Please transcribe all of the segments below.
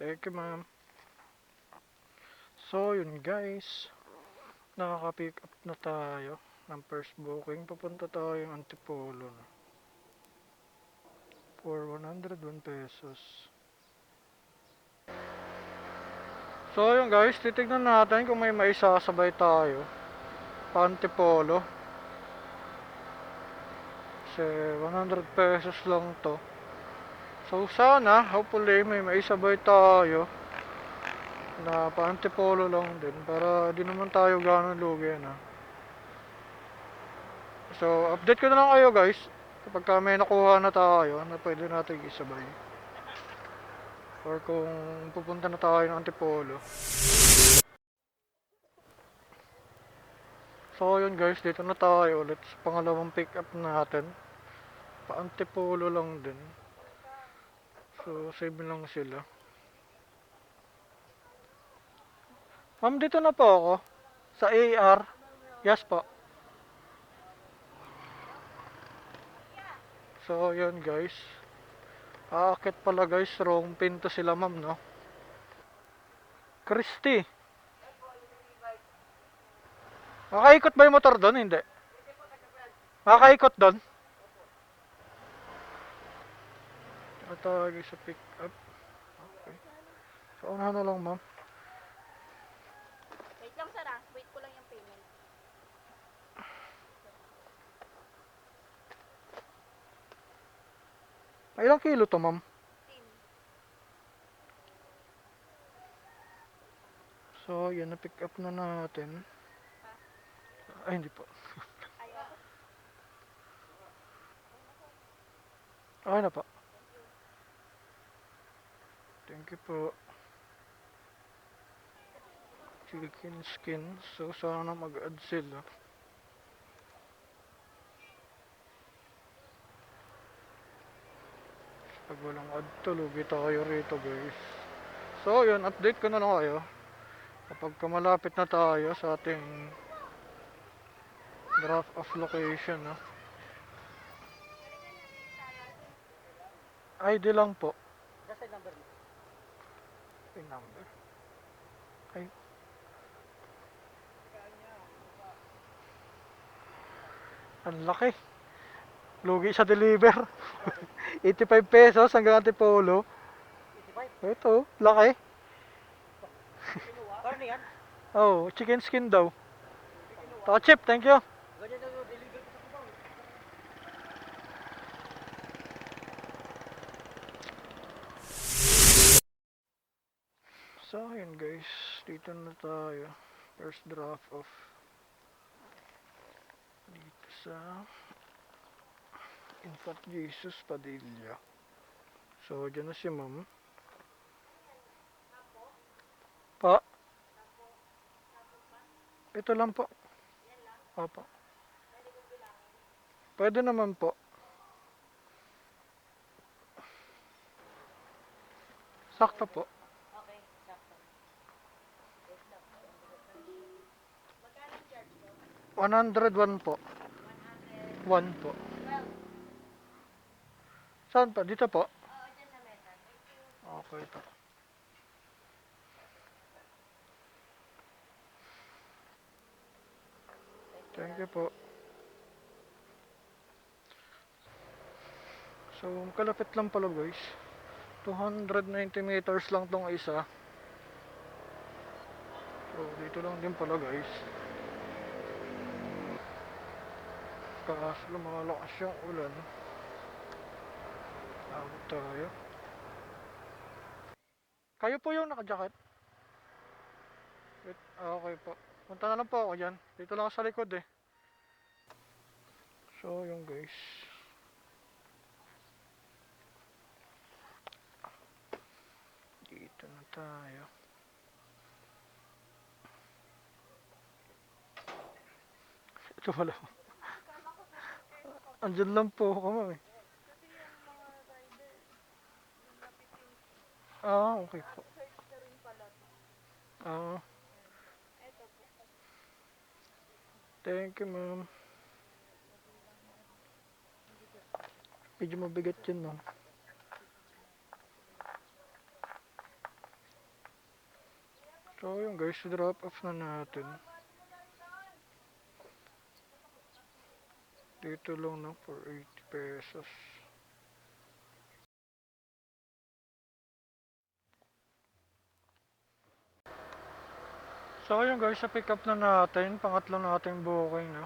Thank you, ma'am. So, yun guys. Nakaka-pick up na tayo ng first booking. Papunta tayo ng Antipolo na. For 101 pesos. So, yun guys. Titignan natin kung may maisasabay tayo. Pa Antipolo. Kasi 100 pesos lang to. So, sana, hopefully, may maisabay tayo na pa Antipolo lang din para di naman tayo gano'ng lugi na. So, update ko na lang kayo guys kapag may nakuha na tayo na pwede natin isabay. Or kung pupunta na tayo ng Antipolo. So, yun guys, dito na tayo ulit sa pangalawang pick up natin. Pa Antipolo lang din. So, save lang sila. Ma'am, dito na po ako. Sa AR. Yes po. So, yun guys. Aakit pala guys. Wrong pinto sila ma'am, no? Christy. Makaikot ba yung motor doon? Hindi. Makaikot doon? Tatawag sa pick up. Okay. So, unahan na lang ma'am. Wait lang sir ah. Wait ko lang yung payment. Ay, ilang kilo to ma'am? 10. So, yan na pick up na natin. Ay, hindi po. Ayaw. Okay na po. Thank you po. Chicken skin. So, sana mag-add sila. Pag walang add to, lugi tayo rito guys. So, yun. Update ko na lang kayo. Kapag malapit na tayo sa ating drop off location, no? ID lang po. Just a number mo. Yung number. Ay. Ang laki. Lugi sa deliver. 85 pesos hanggang Antipolo. 85. Ito, laki. Paano yan? Oh, chicken skin daw. Taka chip, thank you. Ganyan na yung deliver ko sa Cubao. So, yun guys. Dito na tayo. First drop off. Dito sa Infant Jesus Padilla. So, dyan na si ma'am. Pa. Ito lang po. Opo. Pwede naman po. Sakto po. Okay, sakto. 101 po. 1 po. Saan pa? Dito po? Oo, dyan sa meta. Okay po. Thank you po. So, kalapit lang pala guys. 290 meters lang tong isa. So, dito lang din pala guys. Kaso lumalakas yung ulan. Tawag tayo. Kayo po yung naka-jacket? Wait, okay po. Punta na lang po ako dyan. Dito lang ako sa likod eh. So, yung guys. Dito na tayo. Ito pala. Andyan lang po ako ma'am eh. Kasi yung mga rider, lumapit yung Ah, okay po. search na rin pala. Ah, Eto po. thank you ma'am. Medyo mabigat yun ma'am. So yun guys, drop off na natin. Dito lang na for 80 pesos. So yun guys, sa pick up na natin, pangatlo nating booking na.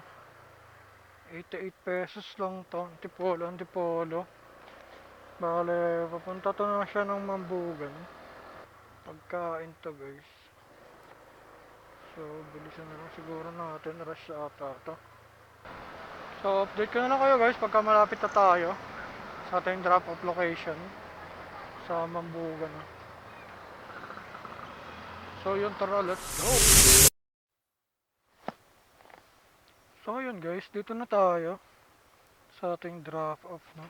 88 pesos lang to, Antipolo, Antipolo. Bale, papunta to na siya ng Mambugan. Pagkain to guys. So, bilisan na lang siguro natin, rush ata to. So, update ko na lang kayo guys pagka malapit na tayo sa ating drop off location sa Mambugan na. So, yun, tara, let's go! So, yun guys, dito na tayo sa ating drop off na.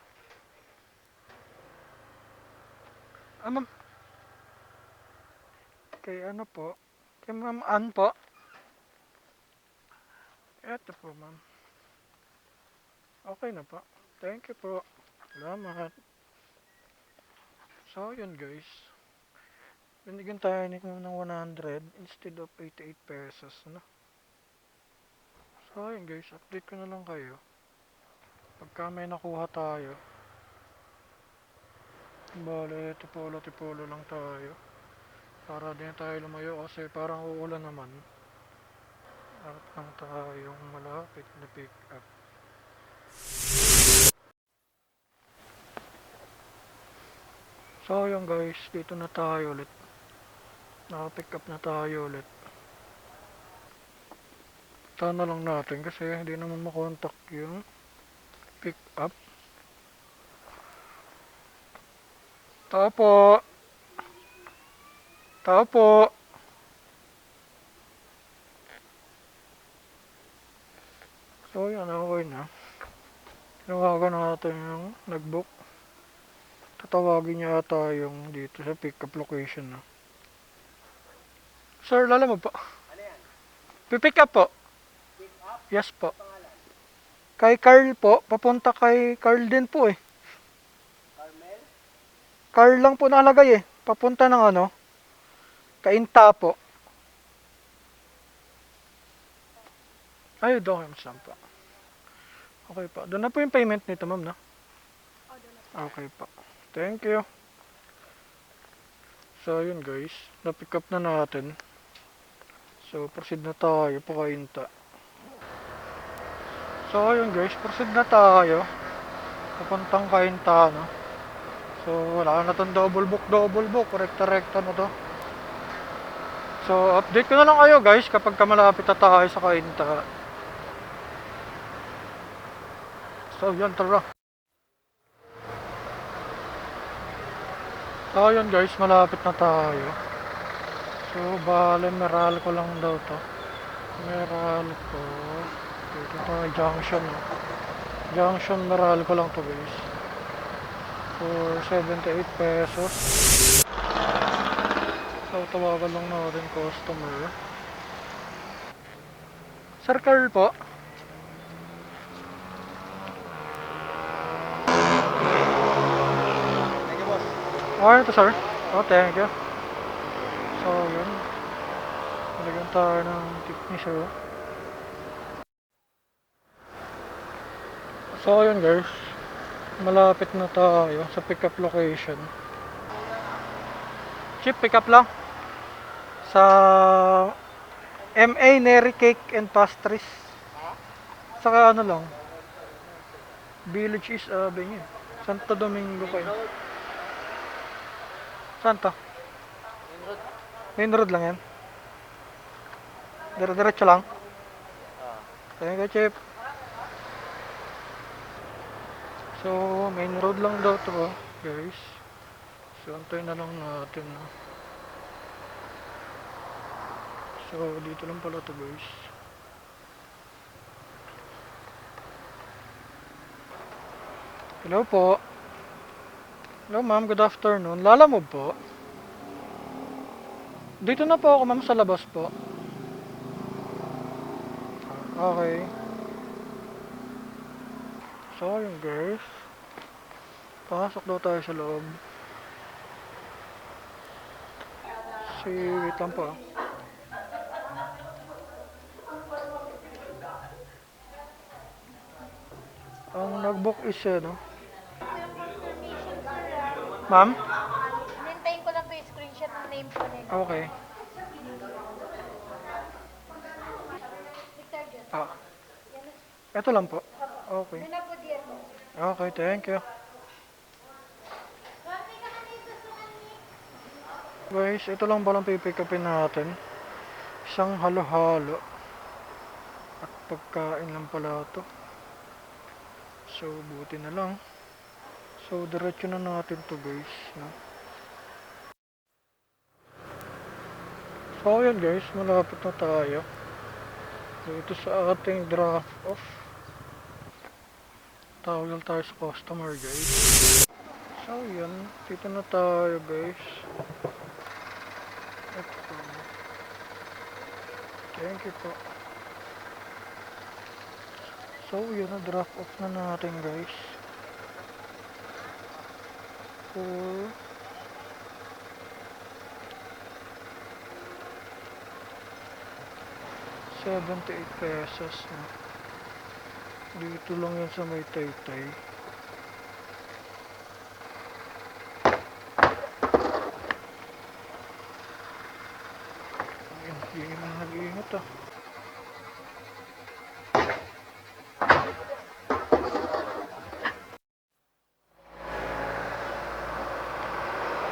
Ah, ma'am. Kay ano po? Kay Ma'am Ann po. Eto po, ma'am. Okay na po. Thank you po. Salamat. So, yun guys. Binigyan tayo ni ng 100 instead of 88 pesos, no? So, yun guys. Update ko na lang kayo. Pagka may nakuha tayo. Bale, tipolo lang tayo. Para din tayo lumayo kasi parang uulan naman. At lang tayong malapit na pick up. So yun guys, dito na tayo ulit. Naka-pick up na tayo ulit. Sana lang natin kasi hindi naman makontak yung pick up. Tao po. Tao po. So yan, okay na. Tinawagan natin yung nag-book. Tatawagin niya ata yung dito sa pick up location na. Sir, lala mo po. Ano yan? Pipick up po. Pick up? Yes po. Pangalan? Kay Carl po. Papunta kay Carl din po eh. Carmel? Carl lang po nakalagay eh. Papunta ng ano. Kainta po. Ay, documents lang po. Okay po. Doon na po yung payment nito, ma'am, no? O, doon na. Okay po. Thank you. So, yun guys. Na-pick up na natin. So, proceed na tayo po kainta. So, yun guys. Proceed na tayo. Papuntang kainta, no? So, wala na itong double book. Rekta-rekta na to. So, update ko na lang kayo guys kapag malapit na tayo sa kainta. So, yun, tara. So, yun guys, malapit na tayo. So, bale, Meralco lang daw to. Meralco. Dito tayo, junction. No? Junction, Meralco lang to guys. For 78 pesos. So, tawagan lang natin customer. Sir Carl po. Thank you, boss. Okay to sir. Oh, thank you. So, yun. Talagyan tayo ng tip ni sir. So, yun guys. Malapit na tayo sa pick up location. Chip, pick up lang. Sa MA Neri Cake and Pastries. Saka ano lang. Village East Avenue. Santo Domingo kayo. Saan to? Main road. Main road lang yan. Dire-diretso lang. Thank you, Chip. So, main road lang daw to, guys. So, antayin na lang natin. No? So, dito lang pala to, guys. Hello po. Hello, ma'am. Good afternoon. Lala mo po? Dito na po ako, ma'am, sa labas po. Okay. So, yun, guys. Pasok daw tayo sa loob. Wait lang po. Ang nag-book is ano? Yung confirmation, sir, ah. Ma'am? Hintayin ko lang po yung screenshot ng name po nila. Okay. Victor John. Ah, Yan na. ito lang po. Okay. Doon na po dito. Okay, thank you. Guys, ito lang palang pipick upin natin. Isang halo-halo. At pagkain lang pala to. So, buti na lang. So, diretso na natin to guys. No? So, ayan guys, malapit na tayo. Dito sa ating drop off. Tawag lang tayo sa customer guys. So, yan. Dito na tayo guys. Ito. Thank you po. So, yun na, drop off na natin guys. For 78 pesos na. Dito lang yan sa may Taytay. Ayun, hindi na nag-iingat ah.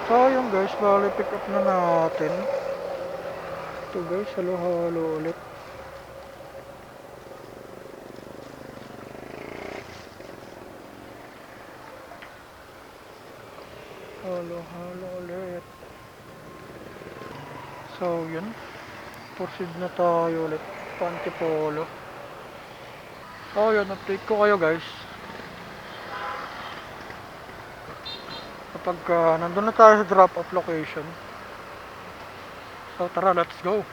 So yun guys, bali pick up na natin. Ito guys, halo-halo ulit. Halo-halo ulit. So yun, proceed na tayo ulit. Pantipolo. So yun, update ko kayo guys. Kapag nandun na tayo sa drop off location. So tara, let's go.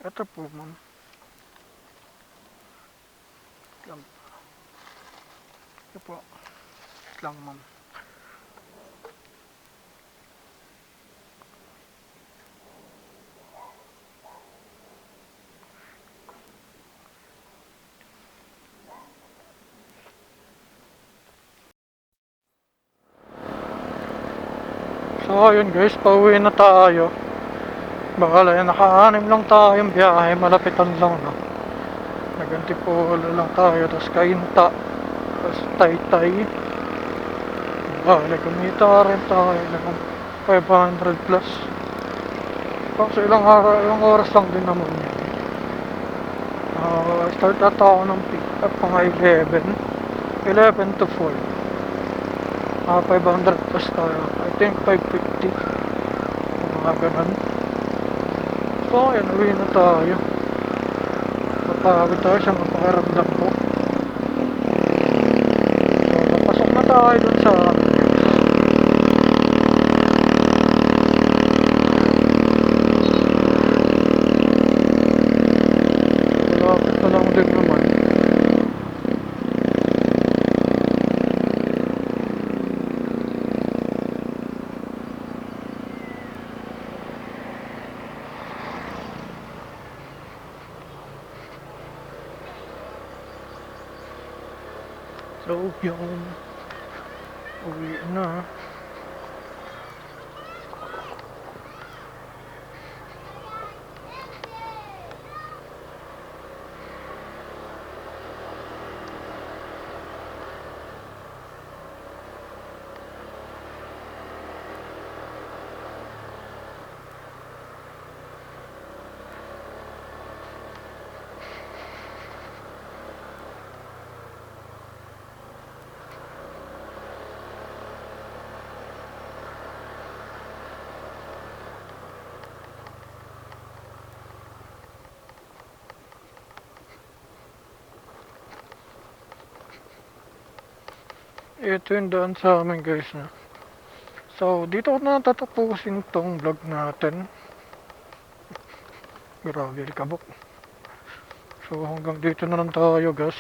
Ito po ma'am. Ito po. Lang ma'am. So ayun guys, pauwi na tayo. Bakala yan, naka-anim lang tayong biyahe, malapitan lang no. Nag-Antipolo lang tayo, tapos Kainta, tapos Taytay. Bakala kumita rin tayo ng 500 plus. Kasi ilang oras lang din naman yan. Start ata ako ng pick up mga 11 to 4. 500 plus tayo. I think 550. Mga ganun. So, ayan, uwi na tayo. Mapagod tayo sa mapakiramdam ko. So, napasok na tayo dun sa malapit na lang din naman. So, yung uwi na. Ito yung daan sa amin guys na. So, dito ko na tatapusin tong vlog natin. Grabe, kabok. So, hanggang dito na lang tayo guys.